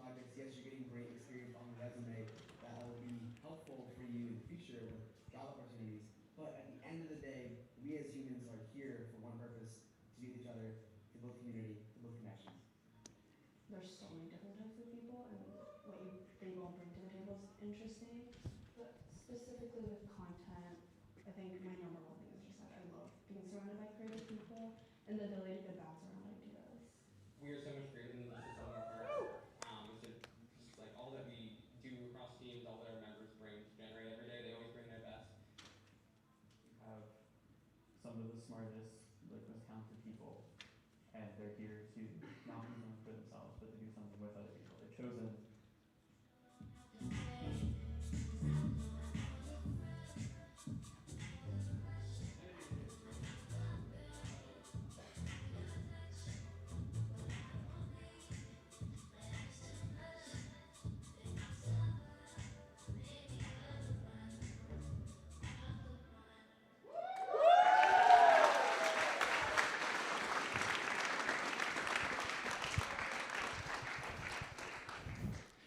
projects, yes, you're getting great experience on the resume that will be helpful for you in the future with job opportunities. But at the end of the day, we as humans are here for one purpose, to be with each other, to build community, to build connections. There's so many different types of people, and what you think will bring to the table is interesting. But specifically with content, I think my number one thing is just that I love being surrounded by creative people and the ability to bounce around ideas. We are so much greater than just the sum of our parts. Just like all that we do across teams, all that our members bring to Generate every day, they always bring their best. You have some of the smartest, like most talented people, and they're here to not do something for themselves, but to do something with other people. They're chosen.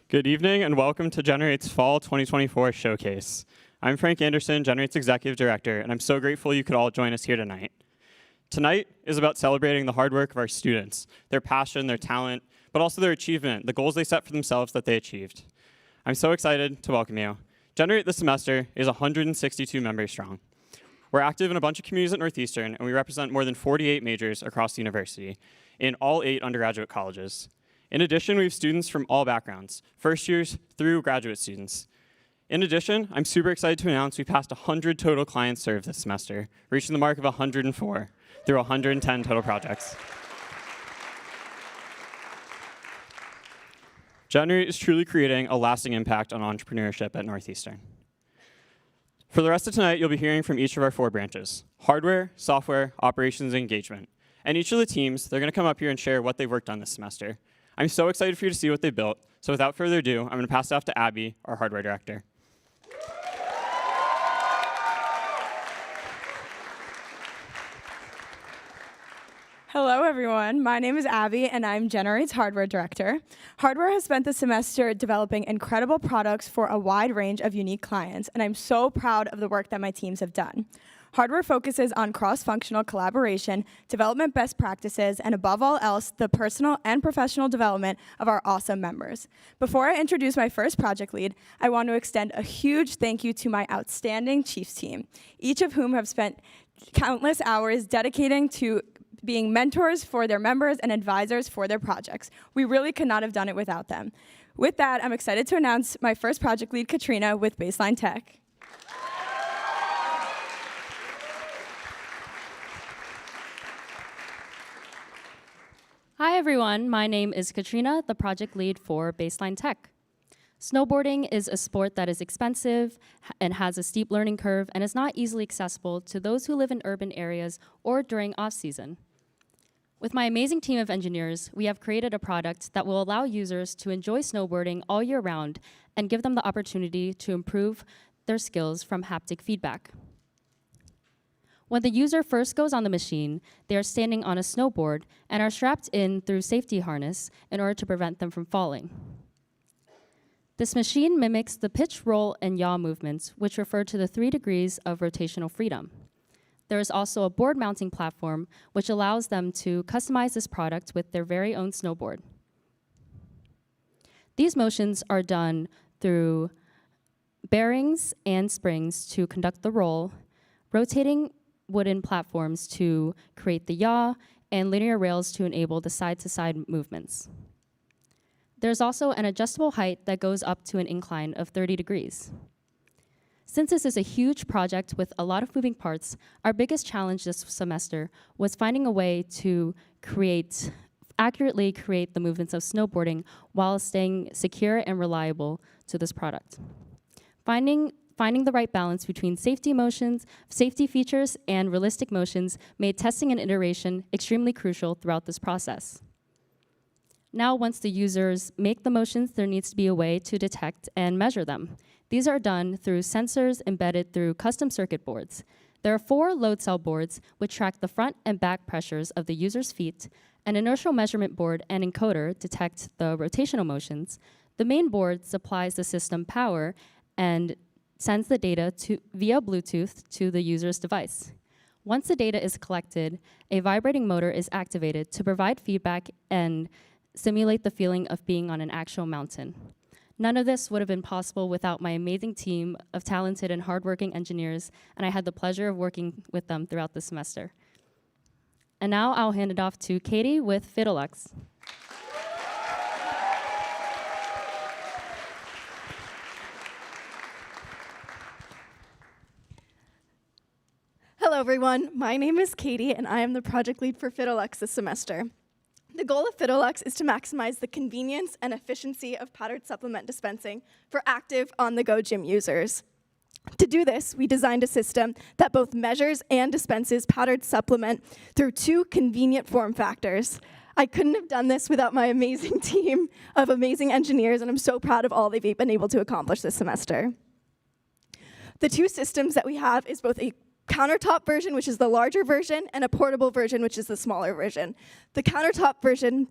Good evening and welcome to Generate's Fall 2024 Showcase. I'm Frank Anderson, Generate's Executive Director, and I'm so grateful you could all join us here tonight. Tonight is about celebrating the hard work of our students, their passion, their talent, but also their achievement, the goals they set for themselves that they achieved. I'm so excited to welcome you. Generate this semester is 162 members strong. We're active in a bunch of communities at Northeastern, and we represent more than 48 majors across the university in all 8 undergraduate colleges. In addition, we have students from all backgrounds, first years through graduate students. In addition, I'm super excited to announce we passed 100 total clients served this semester, reaching the mark of 104 through 110 total projects. Generate is truly creating a lasting impact on entrepreneurship at Northeastern. For the rest of tonight, you'll be hearing from each of our 4 branches: hardware, software, operations, and engagement. And each of the teams, they're going to come up here and share what they've worked on this semester. I'm so excited for you to see what they built. So without further ado, I'm going to pass it off to Abby, our hardware director. Hello, everyone. My name is Abby, and I'm Generate's hardware director. Hardware has spent the semester developing incredible products for a wide range of unique clients, and I'm so proud of the work that my teams have done. Hardware focuses on cross-functional collaboration, development best practices, and above all else, the personal and professional development of our awesome members. Before I introduce my first project lead, I want to extend a huge thank you to my outstanding Chiefs team, each of whom have spent countless hours dedicating to being mentors for their members and advisors for their projects. We really could not have done it without them. With that, I'm excited to announce my first project lead, Katrina, with Baseline Tech. Hi everyone, my name is Katrina, the project lead for Baseline Tech. Snowboarding is a sport that is expensive and has a steep learning curve and is not easily accessible to those who live in urban areas or during off-season. With my amazing team of engineers, we have created a product that will allow users to enjoy snowboarding all year round and give them the opportunity to improve their skills from haptic feedback. When the user first goes on the machine, they are standing on a snowboard and are strapped in through safety harness in order to prevent them from falling. This machine mimics the pitch, roll, and yaw movements, which refer to the 3 degrees of rotational freedom. There is also a board mounting platform, which allows them to customize this product with their very own snowboard. These motions are done through bearings and springs to conduct the roll, rotating wooden platforms to create the yaw, and linear rails to enable the side-to-side movements. There's also an adjustable height that goes up to an incline of 30 degrees. Since this is a huge project with a lot of moving parts, our biggest challenge this semester was finding a way to accurately create the movements of snowboarding while staying secure and reliable to this product. Finding the right balance between safety features, and realistic motions made testing and iteration extremely crucial throughout this process. Now, once the users make the motions, there needs to be a way to detect and measure them. These are done through sensors embedded through custom circuit boards. There are 4 load cell boards which track the front and back pressures of the user's feet, An inertial measurement board and encoder detect the rotational motions. The main board supplies the system power and sends the data via Bluetooth to the user's device. Once the data is collected, a vibrating motor is activated to provide feedback and simulate the feeling of being on an actual mountain. None of this would have been possible without my amazing team of talented and hardworking engineers, and I had the pleasure of working with them throughout the semester. And now I'll hand it off to Katie with Fidelux. Hello, everyone. My name is Katie, and I am the project lead for Fidelux this semester. The goal of Fidelux is to maximize the convenience and efficiency of powdered supplement dispensing for active, on-the-go gym users. To do this, we designed a system that both measures and dispenses powdered supplement through 2 convenient form factors. I couldn't have done this without my amazing team of amazing engineers, and I'm so proud of all they've been able to accomplish this semester. The 2 systems that we have is both a countertop version, which is the larger version, and a portable version, which is the smaller version. The countertop version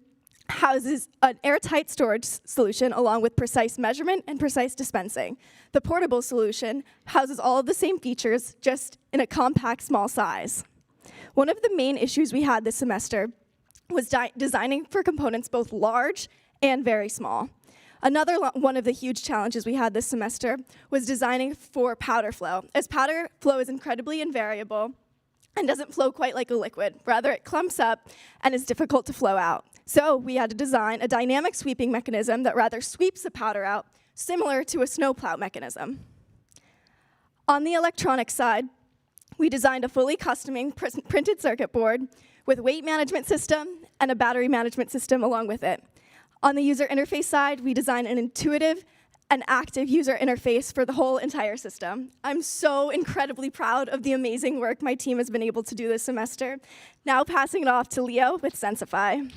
houses an airtight storage solution along with precise measurement and precise dispensing. The portable solution houses all of the same features, just in a compact, small size. One of the main issues we had this semester was designing for components both large and very small. Another one of the huge challenges we had this semester was designing for powder flow, as powder flow is incredibly invariable and doesn't flow quite like a liquid. Rather, it clumps up and is difficult to flow out. So we had to design a dynamic sweeping mechanism that rather sweeps the powder out, similar to a snowplow mechanism. On the electronic side, we designed a fully custom printed circuit board with weight management system and a battery management system along with it. On the user interface side, we designed an intuitive and active user interface for the whole entire system. I'm so incredibly proud of the amazing work my team has been able to do this semester. Now passing it off to Leo with Sensify.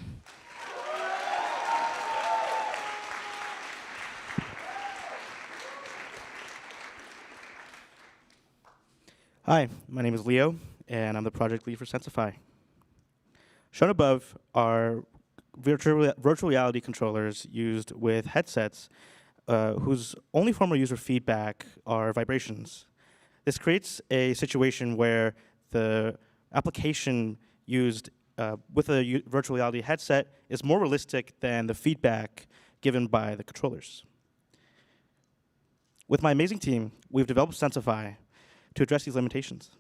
Hi, my name is Leo, and I'm the project lead for Sensify. Shown above are virtual reality controllers used with headsets whose only form of user feedback are vibrations. This creates a situation where the application used with a virtual reality headset is more realistic than the feedback given by the controllers. With my amazing team, we've developed Sensify to address these limitations.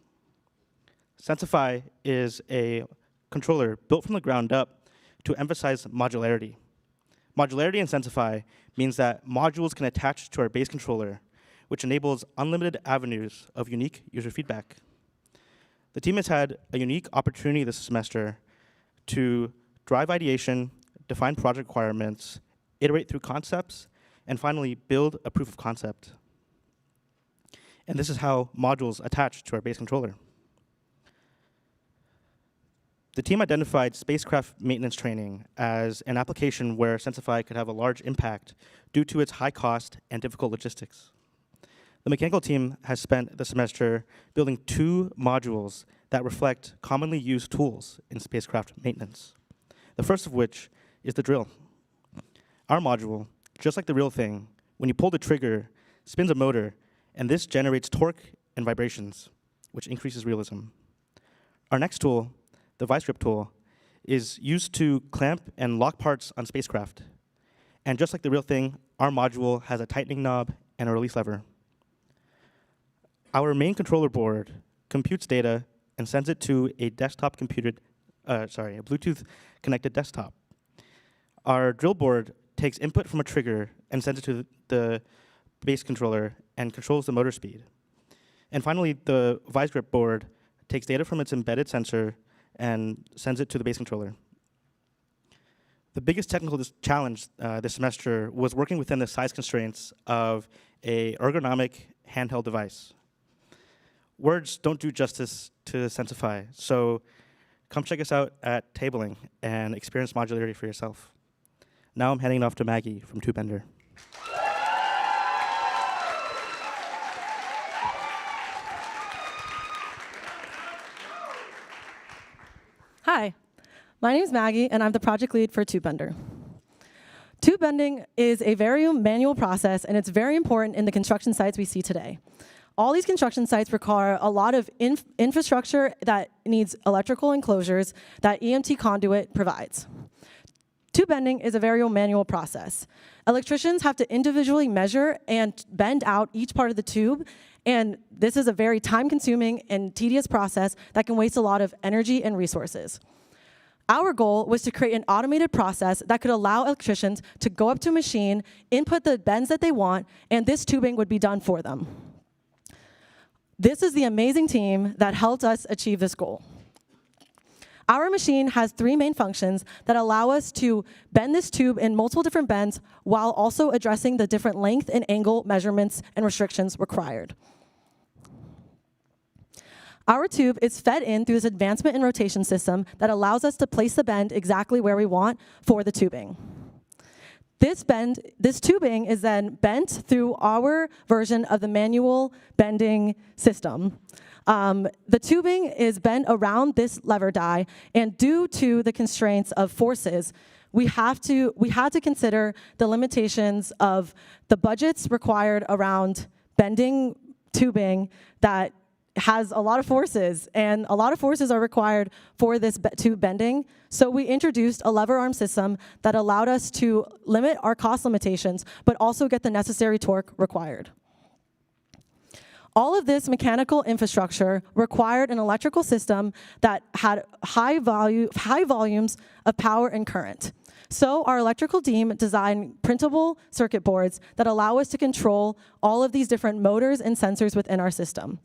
Sensify is a controller built from the ground up to emphasize modularity. Modularity in Sensify means that modules can attach to our base controller, which enables unlimited avenues of unique user feedback. The team has had a unique opportunity this semester to drive ideation, define project requirements, iterate through concepts, and finally build a proof of concept. And this is how modules attach to our base controller. The team identified spacecraft maintenance training as an application where Sensify could have a large impact due to its high cost and difficult logistics. The mechanical team has spent the semester building 2 modules that reflect commonly used tools in spacecraft maintenance. The first of which is the drill. Our module, just like the real thing, when you pull the trigger, spins a motor, and this generates torque and vibrations, which increases realism. Our next tool, the vice grip tool, is used to clamp and lock parts on spacecraft. And just like the real thing, our module has a tightening knob and a release lever. Our main controller board computes data and sends it to a desktop a Bluetooth connected desktop. Our drill board takes input from a trigger and sends it to the base controller and controls the motor speed. And finally, the vice grip board takes data from its embedded sensor and sends it to the base controller. The biggest technical challenge this semester was working within the size constraints of an ergonomic handheld device. Words don't do justice to Sensify, so come check us out at Tabling and experience modularity for yourself. Now I'm handing it off to Maggie from TubeBender. Hi, My name is Maggie, and I'm the project lead for Tube Bender. Tube bending is a very manual process, and it's very important in the construction sites we see today. All these construction sites require a lot of infrastructure that needs electrical enclosures that EMT conduit provides. Tube bending is a very manual process. Electricians have to individually measure and bend out each part of the tube, and this is a very time-consuming and tedious process that can waste a lot of energy and resources. Our goal was to create an automated process that could allow electricians to go up to a machine, input the bends that they want, and this tubing would be done for them. This is the amazing team that helped us achieve this goal. Our machine has 3 main functions that allow us to bend this tube in multiple different bends while also addressing the different length and angle measurements and restrictions required. Our tube is fed in through this advancement and rotation system that allows us to place the bend exactly where we want for the tubing. This tubing is then bent through our version of the manual bending system. The tubing is bent around this lever die, and due to the constraints of forces, we had to consider the limitations of the budgets required around bending tubing that has a lot of forces, and a lot of forces are required for this tube bending. So we introduced a lever arm system that allowed us to limit our cost limitations, but also get the necessary torque required. All of this mechanical infrastructure required an electrical system that had high volumes of power and current. So our electrical team designed printable circuit boards that allow us to control all of these different motors and sensors within our system.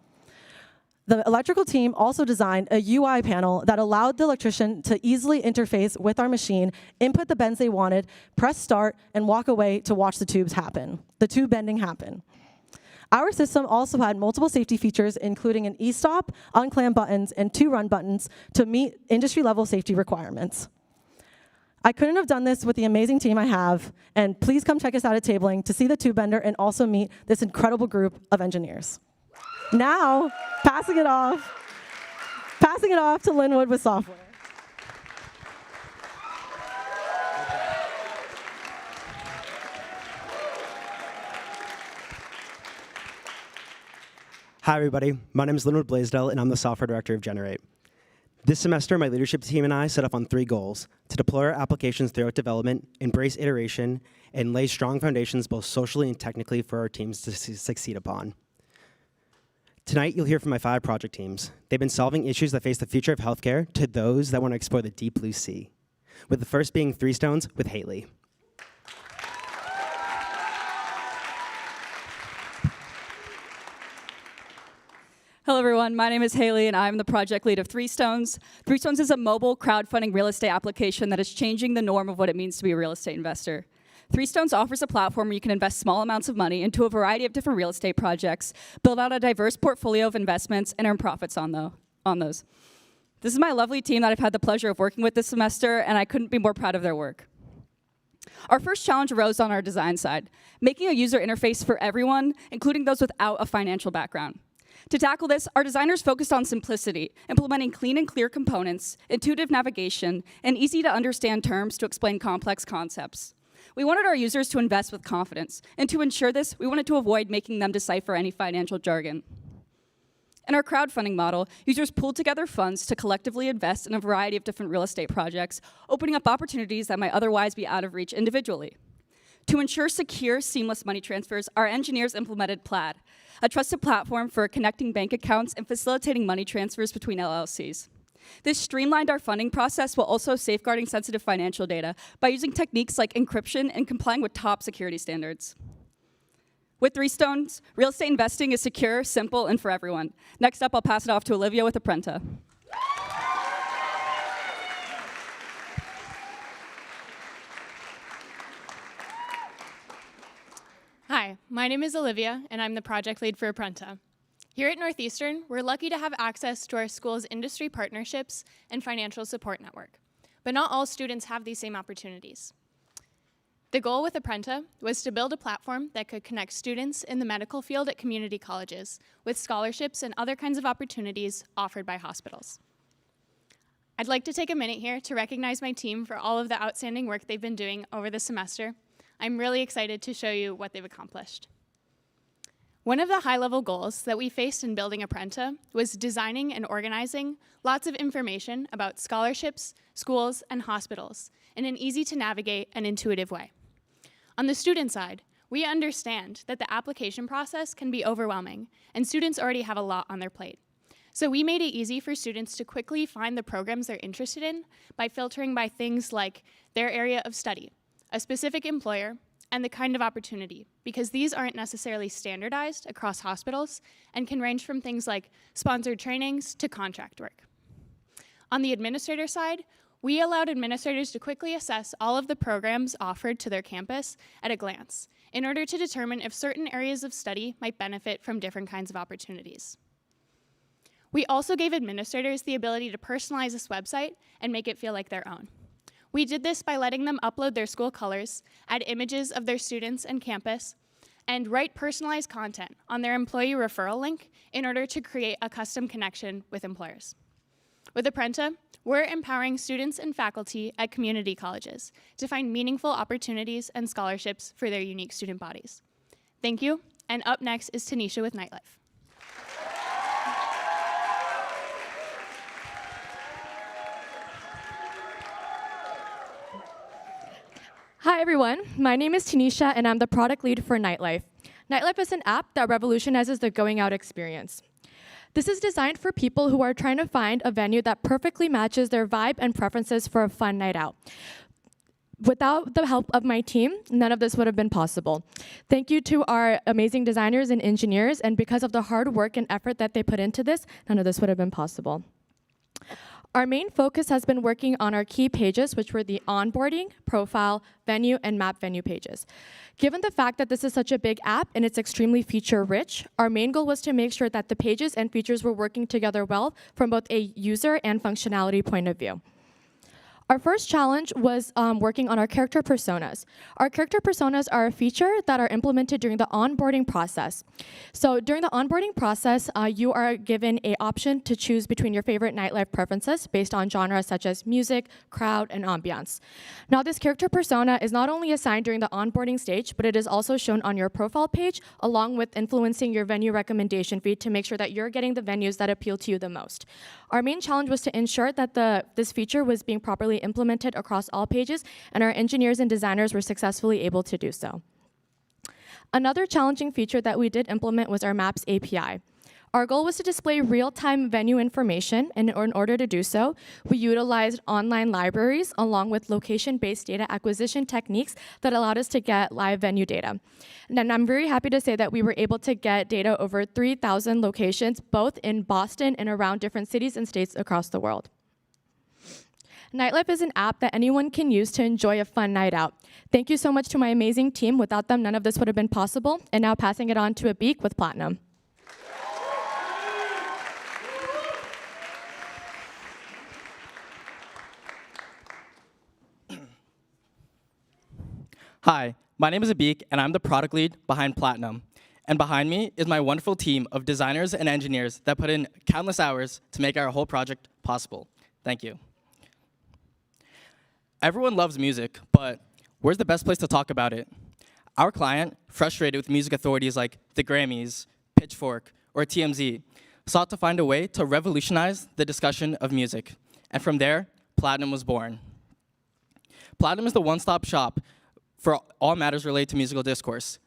The electrical team also designed a UI panel that allowed the electrician to easily interface with our machine, input the bends they wanted, press start, and walk away to watch the tube bending happen. Our system also had multiple safety features, including an e-stop, unclamp buttons, and 2 run buttons to meet industry-level safety requirements. I couldn't have done this with the amazing team I have, and please come check us out at Tabling to see the tube bender and also meet this incredible group of engineers. Now, passing it off to Linwood with software. Hi, everybody. My name is Linwood Blaisdell, and I'm the software director of Generate. This semester, my leadership team and I set up on 3 goals: to deploy our applications throughout development, embrace iteration, and lay strong foundations both socially and technically for our teams to succeed upon. Tonight, you'll hear from my 5 project teams. They've been solving issues that face the future of healthcare to those that want to explore the deep blue sea, with the first being 3 Stones with Haley. Hello, everyone. My name is Haley, and I'm the project lead of 3 Stones. 3 Stones is a mobile crowdfunding real estate application that is changing the norm of what it means to be a real estate investor. 3 Stones offers a platform where you can invest small amounts of money into a variety of different real estate projects, build out a diverse portfolio of investments, and earn profits on those. This is my lovely team that I've had the pleasure of working with this semester, and I couldn't be more proud of their work. Our first challenge arose on our design side, making a user interface for everyone, including those without a financial background. To tackle this, our designers focused on simplicity, implementing clean and clear components, intuitive navigation, and easy-to-understand terms to explain complex concepts. We wanted our users to invest with confidence, and to ensure this, we wanted to avoid making them decipher any financial jargon. In our crowdfunding model, users pooled together funds to collectively invest in a variety of different real estate projects, opening up opportunities that might otherwise be out of reach individually. To ensure secure, seamless money transfers, our engineers implemented Plaid, a trusted platform for connecting bank accounts and facilitating money transfers between LLCs. This streamlined our funding process while also safeguarding sensitive financial data by using techniques like encryption and complying with top security standards. With 3 Stones, real estate investing is secure, simple, and for everyone. Next up, I'll pass it off to Olivia with Apprenta. Hi, my name is Olivia, and I'm the project lead for Apprenta. Here at Northeastern, we're lucky to have access to our school's industry partnerships and financial support network, but not all students have these same opportunities. The goal with Apprenta was to build a platform that could connect students in the medical field at community colleges with scholarships and other kinds of opportunities offered by hospitals. I'd like to take a minute here to recognize my team for all of the outstanding work they've been doing over the semester. I'm really excited to show you what they've accomplished. One of the high-level goals that we faced in building Apprenta was designing and organizing lots of information about scholarships, schools, and hospitals in an easy-to-navigate and intuitive way. On the student side, we understand that the application process can be overwhelming, and students already have a lot on their plate. So we made it easy for students to quickly find the programs they're interested in by filtering by things like their area of study, a specific employer, and the kind of opportunity, because these aren't necessarily standardized across hospitals and can range from things like sponsored trainings to contract work. On the administrator side, we allowed administrators to quickly assess all of the programs offered to their campus at a glance in order to determine if certain areas of study might benefit from different kinds of opportunities. We also gave administrators the ability to personalize this website and make it feel like their own. We did this by letting them upload their school colors, add images of their students and campus, and write personalized content on their employee referral link in order to create a custom connection with employers. With Apprenta, we're empowering students and faculty at community colleges to find meaningful opportunities and scholarships for their unique student bodies. Thank you, and up next is Tanisha with Nightlife. Hi everyone, my name is Tanisha and I'm the product lead for Nightlife. Nightlife is an app that revolutionizes the going out experience. This is designed for people who are trying to find a venue that perfectly matches their vibe and preferences for a fun night out. Without the help of my team, none of this would have been possible. Thank you to our amazing designers and engineers, and because of the hard work and effort that they put into this, none of this would have been possible. Our main focus has been working on our key pages, which were the onboarding, profile, venue, and map venue pages. Given the fact that this is such a big app and it's extremely feature-rich, our main goal was to make sure that the pages and features were working together well from both a user and functionality point of view. Our first challenge was working on our character personas. Our character personas are a feature that are implemented during the onboarding process. So during the onboarding process, you are given an option to choose between your favorite nightlife preferences based on genres such as music, crowd, and ambiance. Now this character persona is not only assigned during the onboarding stage, but it is also shown on your profile page, along with influencing your venue recommendation feed to make sure that you're getting the venues that appeal to you the most. Our main challenge was to ensure that this feature was being properly implemented across all pages, and our engineers and designers were successfully able to do so. Another challenging feature that we did implement was our Maps API. Our goal was to display real-time venue information, and in order to do so, we utilized online libraries along with location-based data acquisition techniques that allowed us to get live venue data. And I'm very happy to say that we were able to get data over 3,000 locations, both in Boston and around different cities and states across the world. Nightlife is an app that anyone can use to enjoy a fun night out. Thank you so much to my amazing team. Without them, none of this would have been possible. And now passing it on to Abik with Platinum. Hi, my name is Abik, and I'm the product lead behind Platinum. And behind me is my wonderful team of designers and engineers that put in countless hours to make our whole project possible. Thank you. Everyone loves music, but where's the best place to talk about it? Our client, frustrated with music authorities like the Grammys, Pitchfork, or TMZ, sought to find a way to revolutionize the discussion of music. And from there, Platinum was born. Platinum is the one-stop shop for all matters related to musical discourse,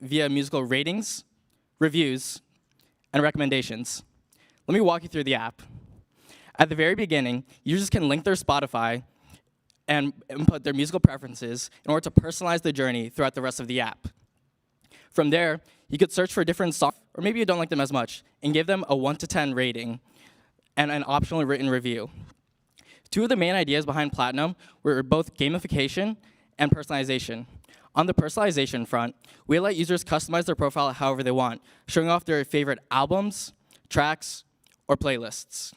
via musical ratings, reviews, and recommendations. Let me walk you through the app. At the very beginning, users can link their Spotify and input their musical preferences in order to personalize the journey throughout the rest of the app. From there, you could search for different songs, or maybe you don't like them as much, and give them a 1 to 10 rating and an optional written review. Two of the main ideas behind Platinum were both gamification and personalization. On the personalization front, we let users customize their profile however they want, showing off their favorite albums, tracks, or playlists.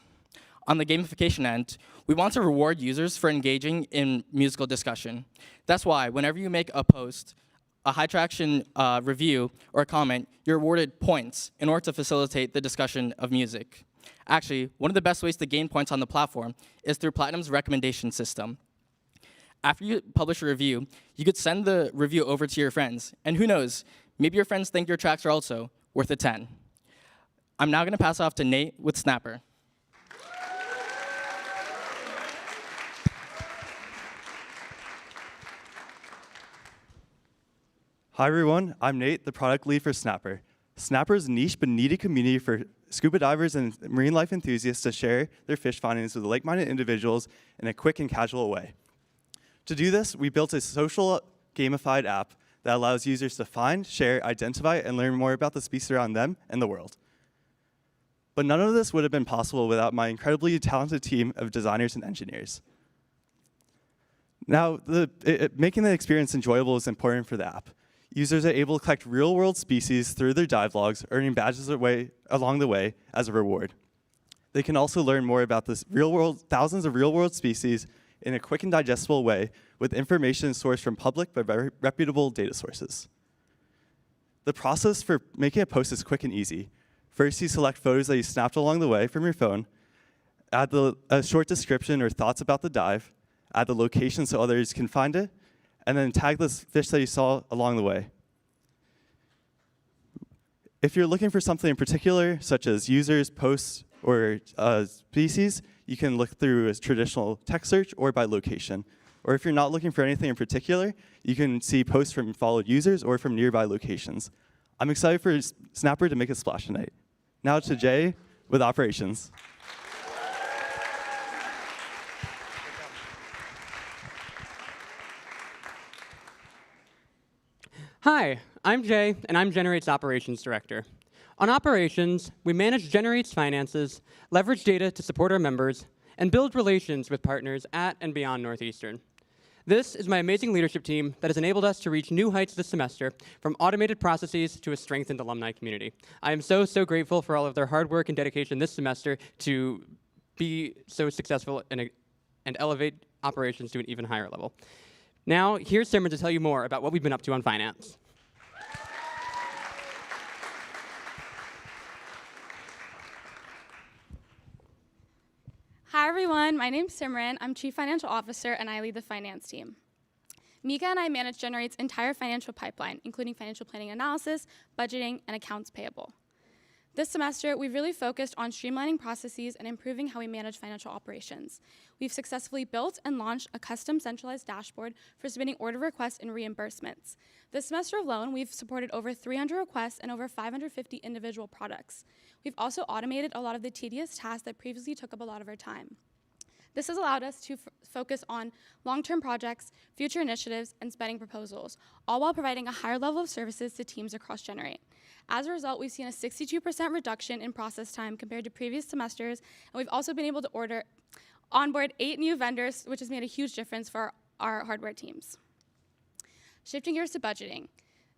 On the gamification end, we want to reward users for engaging in musical discussion. That's why whenever you make a post, a high traction review, or a comment, you're awarded points in order to facilitate the discussion of music. Actually, one of the best ways to gain points on the platform is through Platinum's recommendation system. After you publish a review, you could send the review over to your friends. And who knows, maybe your friends think your tracks are also worth a 10. I'm now going to pass off to Nate with Snapper. Hi everyone, I'm Nate, the product lead for Snapper. Snapper is a niche but needed community for scuba divers and marine life enthusiasts to share their fish findings with like-minded individuals in a quick and casual way. To do this, we built a social gamified app that allows users to find, share, identify, and learn more about the species around them and the world. But none of this would have been possible without my incredibly talented team of designers and engineers. Now, making the experience enjoyable is important for the app. Users are able to collect real-world species through their dive logs, earning badges along the way as a reward. They can also learn more about thousands of real-world species in a quick and digestible way with information sourced from public but very reputable data sources. The process for making a post is quick and easy. First, you select photos that you snapped along the way from your phone, add a short description or thoughts about the dive, add the location so others can find it, and then tag the fish that you saw along the way. If you're looking for something in particular, such as users, posts, or species, you can look through a traditional text search or by location. Or if you're not looking for anything in particular, you can see posts from followed users or from nearby locations. I'm excited for Snapper to make a splash tonight. Now to Jay with operations. Hi, I'm Jay, and I'm Generate's Operations Director. On operations, we manage Generate's finances, leverage data to support our members, and build relations with partners at and beyond Northeastern. This is my amazing leadership team that has enabled us to reach new heights this semester, from automated processes to a strengthened alumni community. I am so grateful for all of their hard work and dedication this semester to be so successful and elevate operations to an even higher level. Now, here's Sherman to tell you more about what we've been up to on finance. Hi everyone, my name's Simran. I'm Chief Financial Officer and I lead the finance team. Mika and I manage Generate's entire financial pipeline, including financial planning analysis, budgeting, and accounts payable. This semester, we've really focused on streamlining processes and improving how we manage financial operations. We've successfully built and launched a custom centralized dashboard for submitting order requests and reimbursements. This semester alone, we've supported over 300 requests and over 550 individual products. We've also automated a lot of the tedious tasks that previously took up a lot of our time. This has allowed us to focus on long-term projects, future initiatives, and spending proposals, all while providing a higher level of services to teams across Generate. As a result, we've seen a 62% reduction in process time compared to previous semesters, and we've also been able to onboard 8 new vendors, which has made a huge difference for our hardware teams. Shifting gears to budgeting.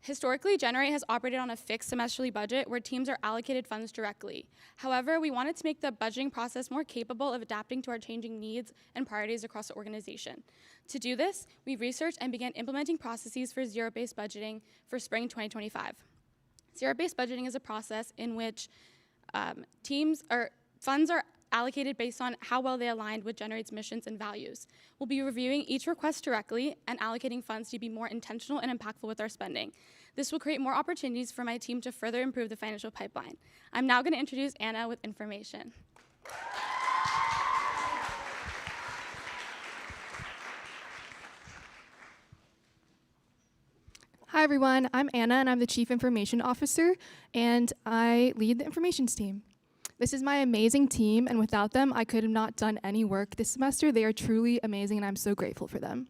Historically, Generate has operated on a fixed semesterly budget where teams are allocated funds directly. However, we wanted to make the budgeting process more capable of adapting to our changing needs and priorities across the organization. To do this, we researched and began implementing processes for zero-based budgeting for spring 2025. Zero-based budgeting is a process in which funds are allocated based on how well they aligned with Generate's missions and values. We'll be reviewing each request directly and allocating funds to be more intentional and impactful with our spending. This will create more opportunities for my team to further improve the financial pipeline. I'm now going to introduce Anna with information. Hi everyone, I'm Anna and I'm the Chief Information Officer and I lead the informations team. This is my amazing team, and without them, I could have not done any work this semester. They are truly amazing, and I'm so grateful for them.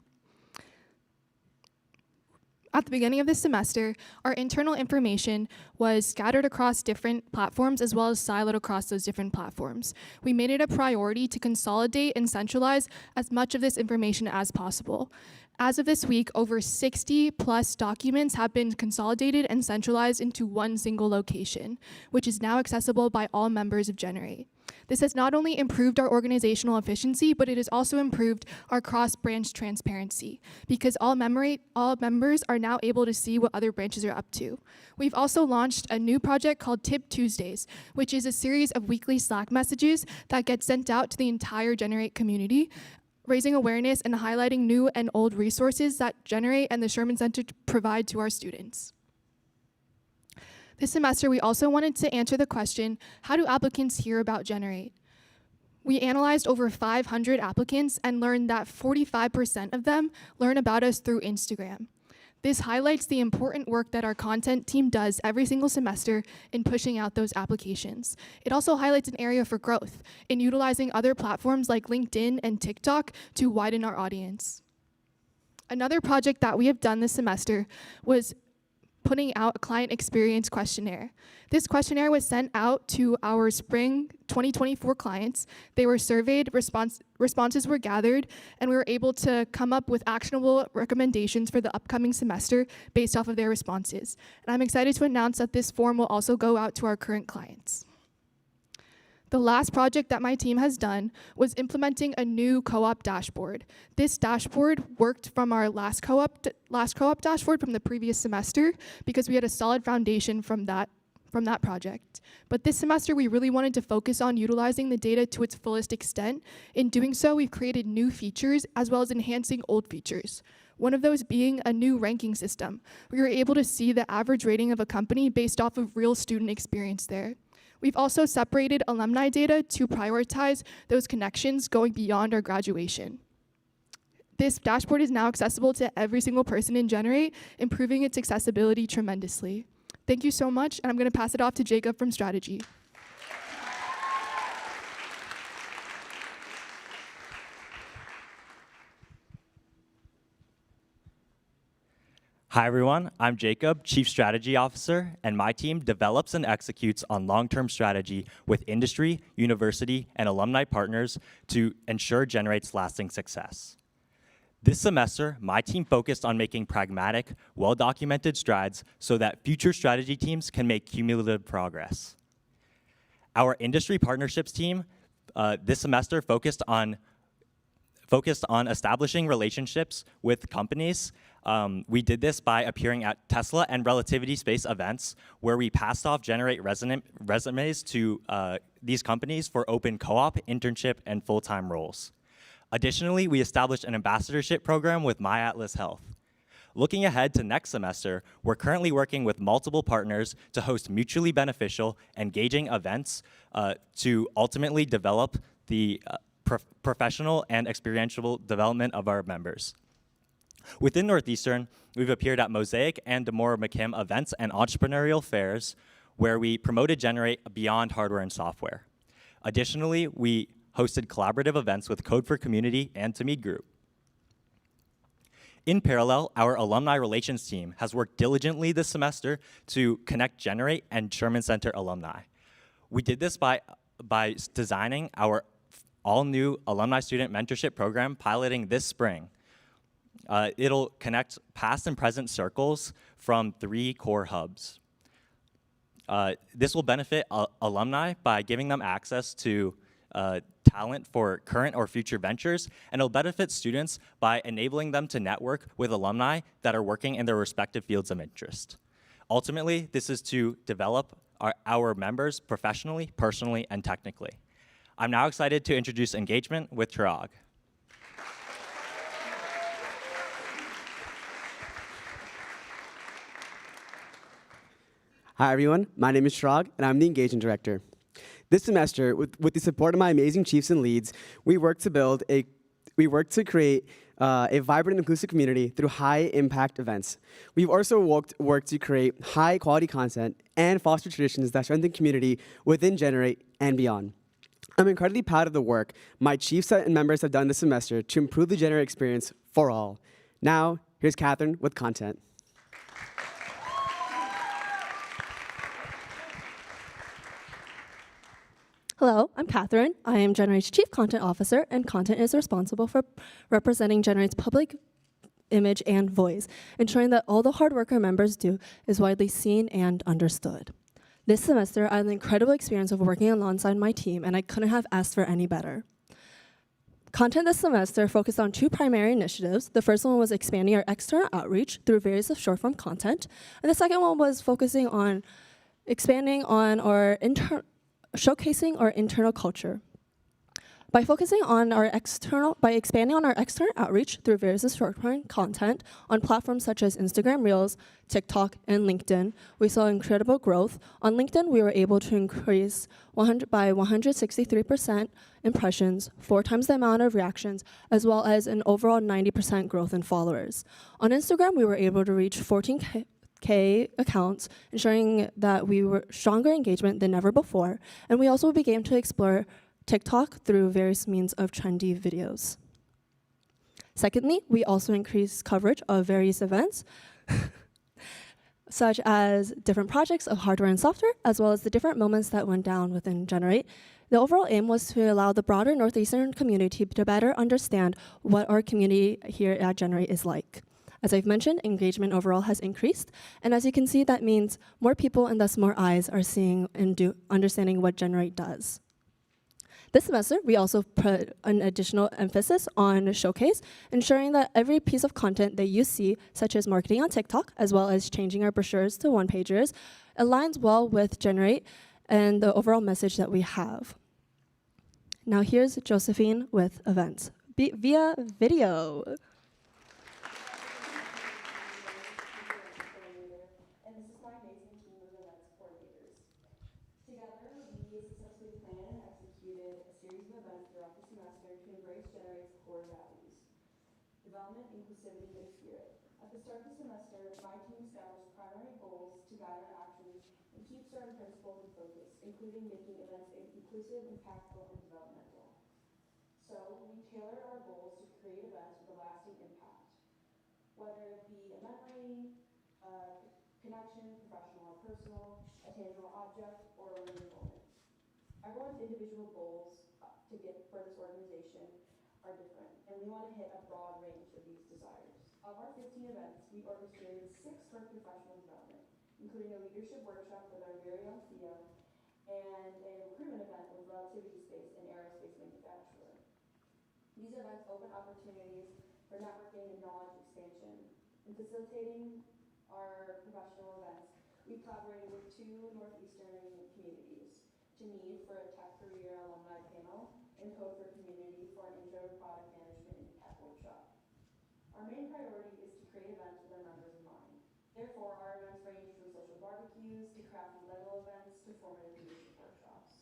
At the beginning of this semester, our internal information was scattered across different platforms as well as siloed across those different platforms. We made it a priority to consolidate and centralize as much of this information as possible. As of this week, over 60 plus documents have been consolidated and centralized into one single location, which is now accessible by all members of Generate. This has not only improved our organizational efficiency, but it has also improved our cross-branch transparency because all members are now able to see what other branches are up to. We've also launched a new project called Tip Tuesdays, which is a series of weekly Slack messages that get sent out to the entire Generate community, raising awareness and highlighting new and old resources that Generate and the Sherman Center provide to our students. This semester, we also wanted to answer the question, how do applicants hear about Generate? We analyzed over 500 applicants and learned that 45% of them learn about us through Instagram. This highlights the important work that our content team does every single semester in pushing out those applications. It also highlights an area for growth in utilizing other platforms like LinkedIn and TikTok to widen our audience. Another project that we have done this semester was putting out a client experience questionnaire. This questionnaire was sent out to our spring 2024 clients. They were surveyed, responses were gathered, and we were able to come up with actionable recommendations for the upcoming semester based off of their responses. And I'm excited to announce that this form will also go out to our current clients. The last project that my team has done was implementing a new co-op dashboard. This dashboard worked from our last co-op dashboard from the previous semester because we had a solid foundation from that project. But this semester, we really wanted to focus on utilizing the data to its fullest extent. In doing so, we've created new features as well as enhancing old features. One of those being a new ranking system. We were able to see the average rating of a company based off of real student experience there. We've also separated alumni data to prioritize those connections going beyond our graduation. This dashboard is now accessible to every single person in Generate, improving its accessibility tremendously. Thank you so much, and I'm going to pass it off to Jacob from Strategy. Hi everyone, I'm Jacob, Chief Strategy Officer, and my team develops and executes on long-term strategy with industry, university, and alumni partners to ensure Generate's lasting success. This semester, my team focused on making pragmatic, well-documented strides so that future strategy teams can make cumulative progress. Our industry partnerships team this semester focused on establishing relationships with companies. We did this by appearing at Tesla and Relativity Space events where we passed off Generate resumes to these companies for open co-op, internship, and full-time roles. Additionally, we established an ambassadorship program with MyAtlas Health. Looking ahead to next semester, we're currently working with multiple partners to host mutually beneficial, engaging events to ultimately develop the professional and experiential development of our members. Within Northeastern, we've appeared at Mosaic and Demora McKim events and entrepreneurial fairs where we promoted Generate beyond hardware and software. Additionally, we hosted collaborative events with Code for Community and Tamid Group. In parallel, our alumni relations team has worked diligently this semester to connect Generate and Sherman Center alumni. We did this by designing our all-new alumni student mentorship program piloting this spring. It'll connect past and present circles from 3 core hubs. This will benefit alumni by giving them access to talent for current or future ventures, and it'll benefit students by enabling them to network with alumni that are working in their respective fields of interest. Ultimately, this is to develop our members professionally, personally, and technically. I'm now excited to introduce engagement with Chirag. Hi everyone, my name is Shrag, and I'm the Engagement Director. This semester, with the support of my amazing chiefs and leads, we worked to create a vibrant and inclusive community through high-impact events. We've also worked to create high-quality content and foster traditions that strengthen community within Generate and beyond. I'm incredibly proud of the work my chiefs and members have done this semester to improve the Generate experience for all. Now, here's Catherine with content. Hello, I'm Catherine. I am Generate's Chief Content Officer, and content is responsible for representing Generate's public image and voice, ensuring that all the hard work our members do is widely seen and understood. This semester, I had an incredible experience of working alongside my team, and I couldn't have asked for any better. Content this semester focused on 2 primary initiatives. The first one was expanding our external outreach through various of short-form content, and the second one was focusing on expanding on our showcasing our internal culture. By expanding on our external outreach through various short-form content on platforms such as Instagram Reels, TikTok, and LinkedIn, we saw incredible growth. On LinkedIn, we were able to increase by 163% impressions, 4 times the amount of reactions, as well as an overall 90% growth in followers. On Instagram, we were able to reach 14K accounts, ensuring that we were stronger engagement than ever before, and we also began to explore TikTok through various means of trendy videos. Secondly, we also increased coverage of various events, such as different projects of hardware and software, as well as the different moments that went down within Generate. The overall aim was to allow the broader Northeastern community to better understand what our community here at Generate is like. As I've mentioned, engagement overall has increased, and as you can see, that means more people and thus more eyes are seeing and understanding what Generate does. This semester, we also put an additional emphasis on Showcase, ensuring that every piece of content that you see, such as marketing on TikTok, as well as changing our brochures to one-pagers, aligns well with Generate and the overall message that we have. Now here's Josephine with events via video. Development, inclusivity, and spirit. At the start of the semester, my team established primary goals to guide our actions and keep certain principles in focus, including making events inclusive, impactful, and developmental. So, we tailored our goals to create events with a lasting impact, whether it be a memory, a connection, professional or personal, a tangible object, or a learning moment. Everyone's individual goals for this organization are different, and we want to hit a broad range of these desires. Of our 15 events, we orchestrated 6 for professional development, including a leadership workshop with our very own Theo, and a recruitment event with Relativity Space and aerospace manufacturer. These events open opportunities for networking and knowledge expansion. In facilitating our professional events, we collaborated with 2 Northeastern communities to meet for a tech career alumni panel and Code for Community for an intro to product management and tech workshop. Our main priority is to create events with our members in mind. Therefore, our events range from social barbecues to crafty Lego events to formative leadership workshops.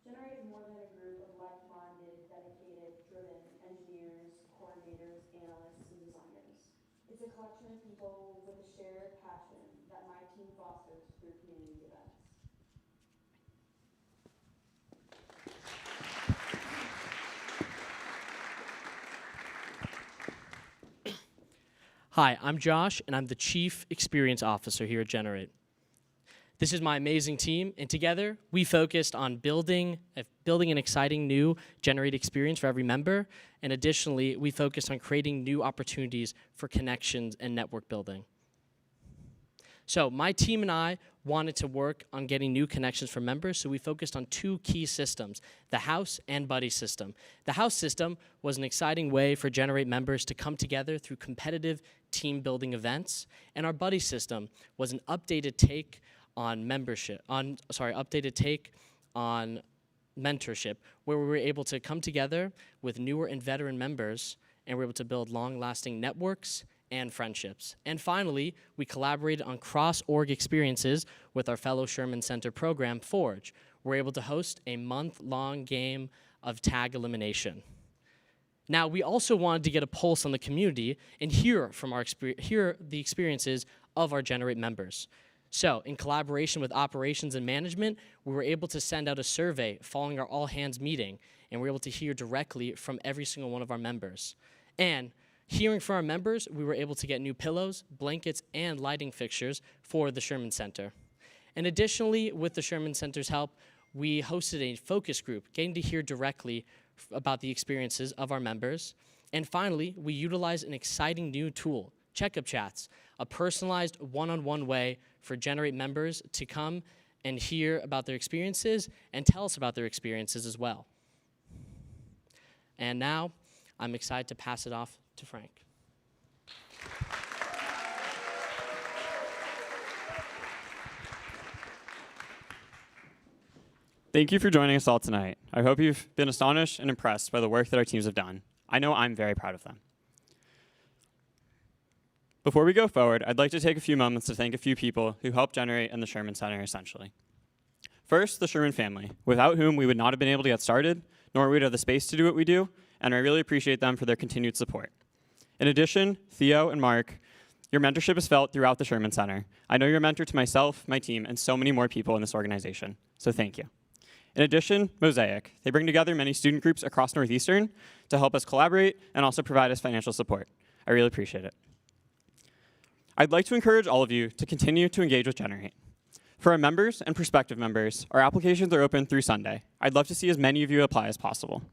Generate is more than a group of like-minded, dedicated, driven engineers, coordinators, analysts, and designers. It's a collection of people with a shared passion that my team fosters through community events. Hi, I'm Josh, and I'm the Chief Experience Officer here at Generate. This is my amazing team, and together we focused on building an exciting new Generate experience for every member, and additionally, we focused on creating new opportunities for connections and network building. So my team and I wanted to work on getting new connections for members, so we focused on 2 key systems, the House and Buddy system. The House system was an exciting way for Generate members to come together through competitive team building events, and our Buddy system was an updated take on mentorship, where we were able to come together with newer and veteran members, and we were able to build long-lasting networks and friendships. And finally, we collaborated on cross-org experiences with our fellow Sherman Center program, Forge. We're able to host a month-long game of tag elimination. Now, we also wanted to get a pulse on the community and hear the experiences of our Generate members. So, in collaboration with operations and management, we were able to send out a survey following our all-hands meeting, and we were able to hear directly from every single one of our members. And hearing from our members, we were able to get new pillows, blankets, and lighting fixtures for the Sherman Center. And additionally, with the Sherman Center's help, we hosted a focus group, getting to hear directly about the experiences of our members. And finally, we utilized an exciting new tool, Checkup Chats, a personalized one-on-one way for Generate members to come and hear about their experiences and tell us about their experiences as well. And now, I'm excited to pass it off to Frank. Thank you for joining us all tonight. I hope you've been astonished and impressed by the work that our teams have done. I know I'm very proud of them. Before we go forward, I'd like to take a few moments to thank a few people who helped generate in the Sherman Center, essentially. First, the Sherman family, without whom we would not have been able to get started, nor would we have the space to do what we do, and I really appreciate them for their continued support. In addition, Theo and Mark, your mentorship is felt throughout the Sherman Center. I know you're a mentor to myself, my team, and so many more people in this organization, so thank you. In addition, Mosaic. They bring together many student groups across Northeastern to help us collaborate and also provide us financial support. I really appreciate it. I'd like to encourage all of you to continue to engage with Generate. For our members and prospective members, our applications are open through Sunday. I'd love to see as many of you apply as possible.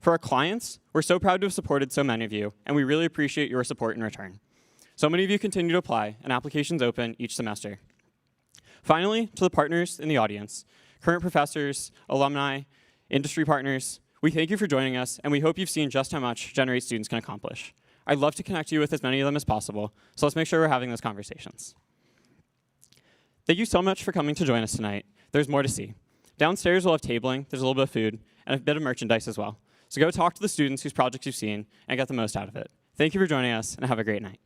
For our clients, we're so proud to have supported so many of you, and we really appreciate your support in return. So many of you continue to apply, and applications open each semester. Finally, to the partners in the audience, current professors, alumni, industry partners, we thank you for joining us, and we hope you've seen just how much Generate students can accomplish. I'd love to connect you with as many of them as possible, so let's make sure we're having those conversations. Thank you so much for coming to join us tonight. There's more to see. Downstairs we'll have tabling, there's a little bit of food, and a bit of merchandise as well. So go talk to the students whose projects you've seen and get the most out of it. Thank you for joining us, and have a great night.